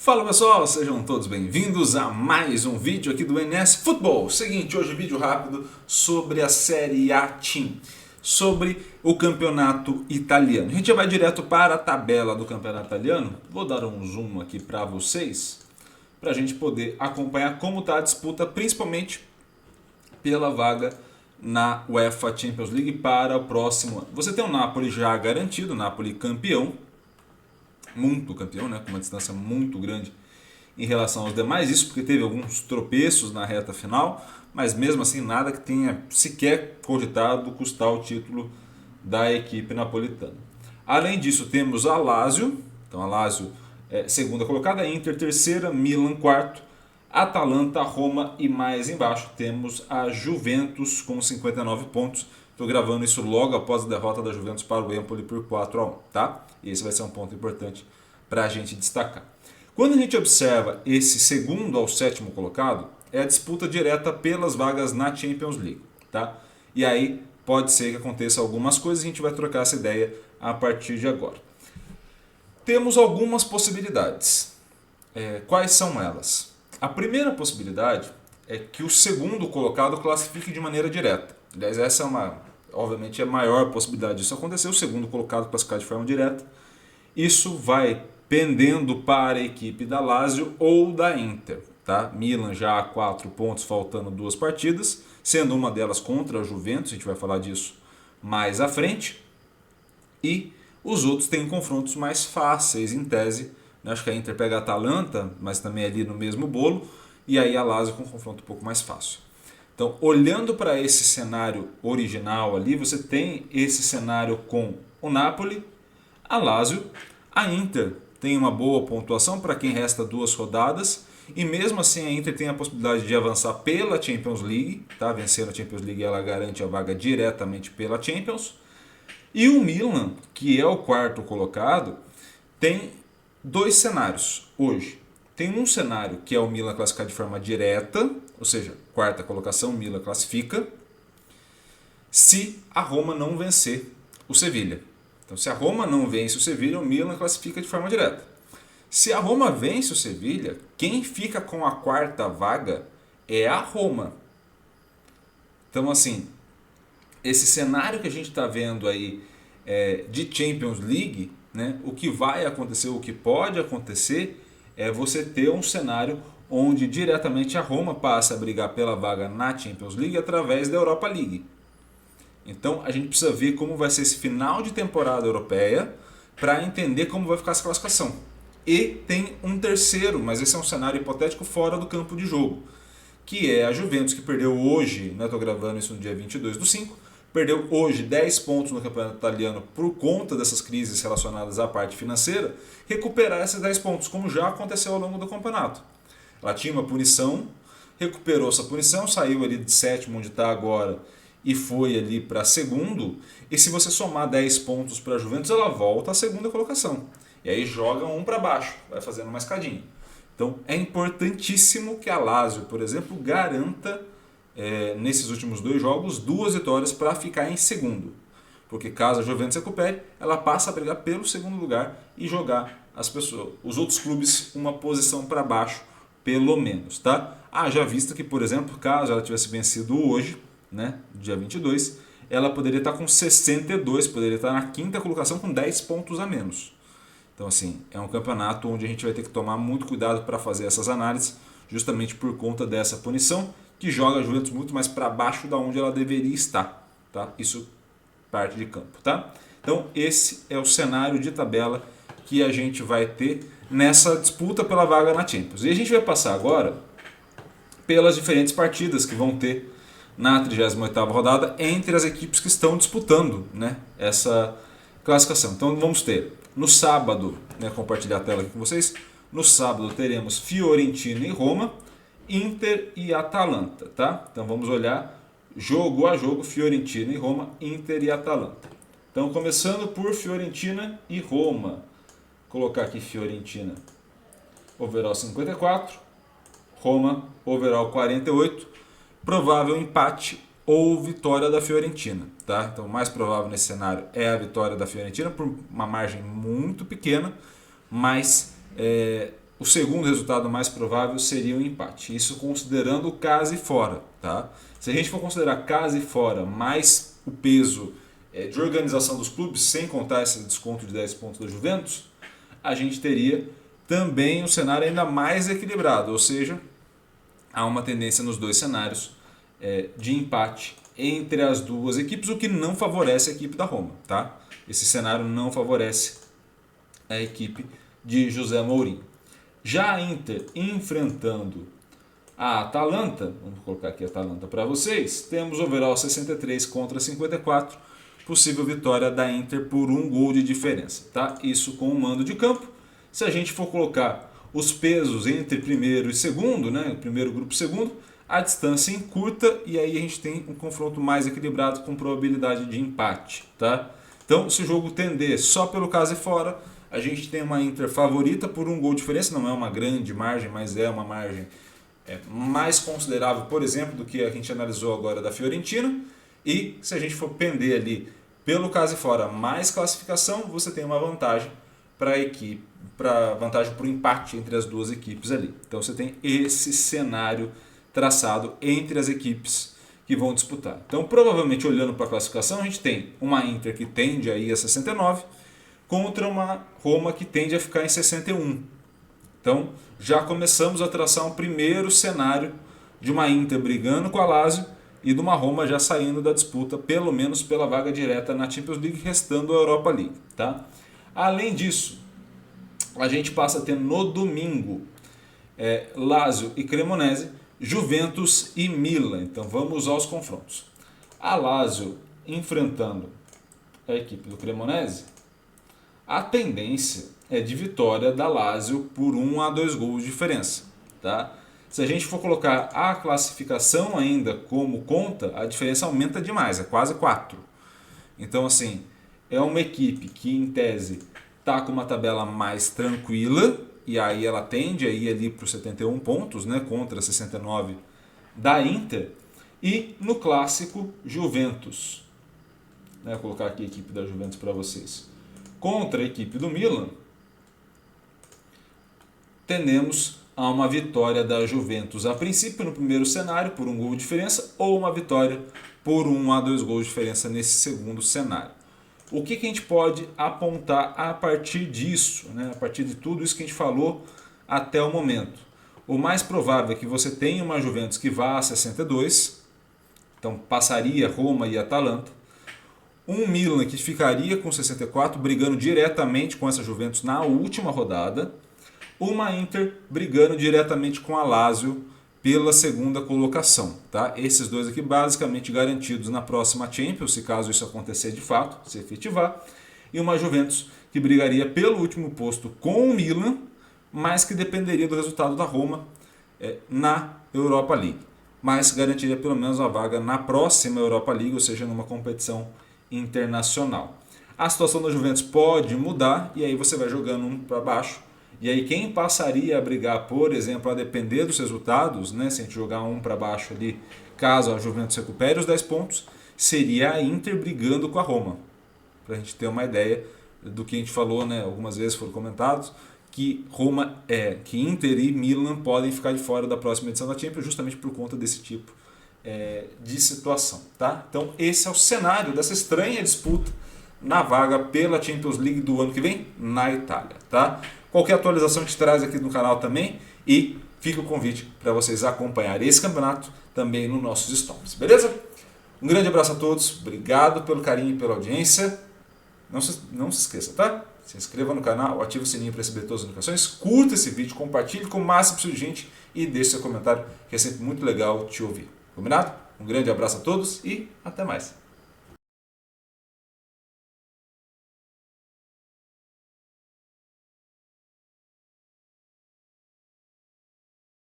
Fala pessoal, sejam todos bem-vindos a mais um vídeo aqui do NS Futebol. Seguinte, hoje vídeo rápido sobre a Série A Team, sobre o campeonato italiano. A gente já vai direto para a tabela do campeonato italiano. Vou dar um zoom aqui para vocês, para a gente poder acompanhar como está a disputa, principalmente pela vaga na UEFA Champions League para o próximo ano. Você tem o Napoli já garantido, o Napoli campeão, muito campeão, né, com uma distância muito grande em relação aos demais, isso porque teve alguns tropeços na reta final, mas mesmo assim nada que tenha sequer cogitado custar o título da equipe napolitana. Além disso, temos a Lazio, então a Lazio é segunda colocada, Inter terceira, Milan quarto, Atalanta, Roma e mais embaixo temos a Juventus com 59 pontos. Estou gravando isso logo após a derrota da Juventus para o Empoli por 4-1, tá? E esse vai ser um ponto importante para a gente destacar. Quando a gente observa esse segundo ao sétimo colocado, é a disputa direta pelas vagas na Champions League, tá? E aí pode ser que aconteça algumas coisas e a gente vai trocar essa ideia a partir de agora. Temos algumas possibilidades. Quais são elas? A primeira possibilidade é que o segundo colocado classifique de maneira direta. Aliás, essa é obviamente a maior possibilidade disso acontecer, o segundo colocado classificar de forma direta. Isso vai pendendo para a equipe da Lazio ou da Inter. Tá? Milan já a 4 pontos, faltando 2 partidas, sendo uma delas contra a Juventus, a gente vai falar disso mais à frente. E os outros têm confrontos mais fáceis, em tese. Acho que a Inter pega a Atalanta, mas também ali no mesmo bolo, e aí a Lazio com um confronto um pouco mais fácil. Então, olhando para esse cenário original ali, você tem esse cenário com o Napoli, a Lazio, a Inter tem uma boa pontuação para quem resta 2 rodadas, e mesmo assim a Inter tem a possibilidade de avançar pela Champions League, tá? Vencendo a Champions League ela garante a vaga diretamente pela Champions. E o Milan, que é o quarto colocado, tem 2 cenários hoje. Tem um cenário que é o Milan classificar de forma direta, ou seja, quarta colocação, o Milan classifica, se a Roma não vencer o Sevilha. Então, se a Roma não vence o Sevilha, o Milan classifica de forma direta. Se a Roma vence o Sevilha, quem fica com a quarta vaga é a Roma. Então, assim, esse cenário que a gente está vendo aí de Champions League, né, o que vai acontecer, o que pode acontecer, é você ter um cenário onde diretamente a Roma passa a brigar pela vaga na Champions League através da Europa League. Então a gente precisa ver como vai ser esse final de temporada europeia para entender como vai ficar essa classificação. E tem um terceiro, mas esse é um cenário hipotético fora do campo de jogo, que é a Juventus, que perdeu hoje, estou gravando isso no dia 22/5, perdeu hoje 10 pontos no campeonato italiano por conta dessas crises relacionadas à parte financeira, recuperar esses 10 pontos, como já aconteceu ao longo do campeonato. Ela tinha uma punição, recuperou essa punição, saiu ali de sétimo, onde está agora, e foi ali para segundo, e se você somar 10 pontos para a Juventus, ela volta à segunda colocação. E aí joga um para baixo, vai fazendo uma escadinha. Então é importantíssimo que a Lazio, por exemplo, garanta nesses últimos 2 jogos 2 vitórias para ficar em segundo. Porque caso a Juventus recupere, ela passa a brigar pelo segundo lugar e jogar os outros clubes uma posição para baixo, pelo menos. Tá? Já visto que, por exemplo, caso ela tivesse vencido hoje, né, dia 22, ela poderia estar com 62, poderia estar na quinta colocação com 10 pontos a menos. Então, assim, é um campeonato onde a gente vai ter que tomar muito cuidado para fazer essas análises, justamente por conta dessa punição, que joga a Juventus muito mais para baixo da onde ela deveria estar, tá? Isso parte de campo, tá? Então esse é o cenário de tabela que a gente vai ter nessa disputa pela vaga na Champions. E a gente vai passar agora pelas diferentes partidas que vão ter na 38ª rodada entre as equipes que estão disputando, né, essa classificação. Então vamos ter no sábado, né, compartilhar a tela aqui com vocês. No sábado teremos Fiorentina e Roma, Inter e Atalanta, tá? Então vamos olhar jogo a jogo, Fiorentina e Roma, Inter e Atalanta. Então começando por Fiorentina e Roma. Vou colocar aqui Fiorentina, overall 54, Roma, overall 48. Provável empate ou vitória da Fiorentina, tá? Então o mais provável nesse cenário é a vitória da Fiorentina por uma margem muito pequena, mas o segundo resultado mais provável seria um empate. Isso considerando casa e fora. Tá? Se a gente for considerar casa e fora mais o peso de organização dos clubes, sem contar esse desconto de 10 pontos da Juventus, a gente teria também um cenário ainda mais equilibrado, ou seja, há uma tendência nos dois cenários de empate entre as duas equipes, o que não favorece a equipe da Roma. Tá? Esse cenário não favorece a equipe de José Mourinho. Já a Inter enfrentando a Atalanta, vamos colocar aqui a Atalanta para vocês, temos overall 63 contra 54, possível vitória da Inter por 1 gol de diferença. Tá? Isso com o mando de campo. Se a gente for colocar os pesos entre primeiro e segundo, né, o primeiro grupo e segundo, a distância encurta e aí a gente tem um confronto mais equilibrado com probabilidade de empate. Tá? Então, se o jogo tender só pelo casa e fora, a gente tem uma Inter favorita por 1 gol de diferença, não é uma grande margem, mas é uma margem mais considerável, por exemplo, do que a gente analisou agora da Fiorentina. E se a gente for pender ali pelo casa e fora mais classificação, você tem uma vantagem para a equipe, vantagem para o empate entre as duas equipes ali. Então você tem esse cenário traçado entre as equipes que vão disputar. Então, provavelmente, olhando para a classificação, a gente tem uma Inter que tende a ir a 69 contra uma Roma que tende a ficar em 61. Então, já começamos a traçar um primeiro cenário de uma Inter brigando com a Lazio e de uma Roma já saindo da disputa, pelo menos pela vaga direta na Champions League, restando a Europa League. Tá? Além disso, a gente passa a ter no domingo Lazio e Cremonese, Juventus e Milan. Então vamos aos confrontos. A Lazio enfrentando a equipe do Cremonese, a tendência é de vitória da Lazio por 1 a 2 gols de diferença. Tá? Se a gente for colocar a classificação ainda como conta, a diferença aumenta demais, é quase 4. Então, assim, é uma equipe que, em tese, está com uma tabela mais tranquila, e aí ela tende a ir ali para os 71 pontos, né, contra 69 da Inter. E no clássico, Juventus. Vou colocar aqui a equipe da Juventus para vocês. Contra a equipe do Milan, tendemos a uma vitória da Juventus, a princípio no primeiro cenário, por 1 gol de diferença, ou uma vitória por 1 a 2 gols de diferença nesse segundo cenário. O que a gente pode apontar a partir disso, né? A partir de tudo isso que a gente falou até o momento? O mais provável é que você tenha uma Juventus que vá a 62, então passaria Roma e Atalanta. Um Milan que ficaria com 64, brigando diretamente com essa Juventus na última rodada. Uma Inter brigando diretamente com a Lazio pela segunda colocação. Tá? Esses dois aqui basicamente garantidos na próxima Champions, se caso isso acontecer de fato, se efetivar. E uma Juventus que brigaria pelo último posto com o Milan, mas que dependeria do resultado da Roma na Europa League. Mas garantiria pelo menos a vaga na próxima Europa League, ou seja, numa competição internacional. A situação da Juventus pode mudar e aí você vai jogando um para baixo. E aí quem passaria a brigar, por exemplo, a depender dos resultados, né, se a gente jogar um para baixo ali, caso a Juventus recupere os 10 pontos, seria a Inter brigando com a Roma. Para a gente ter uma ideia do que a gente falou, né, algumas vezes foram comentados, que que Inter e Milan podem ficar de fora da próxima edição da Champions justamente por conta desse tipo de situação. Tá? Então esse é o cenário dessa estranha disputa na vaga pela Champions League do ano que vem na Itália. Tá? Qualquer atualização a gente traz aqui no canal também e fica o convite para vocês acompanharem esse campeonato também nos nossos stories, beleza? Um grande abraço a todos, obrigado pelo carinho e pela audiência. Não se esqueça, tá? Se inscreva no canal, ative o sininho para receber todas as notificações, curta esse vídeo, compartilhe com o máximo possível de gente e deixe seu comentário, que é sempre muito legal te ouvir. Combinado? Um grande abraço a todos e até mais.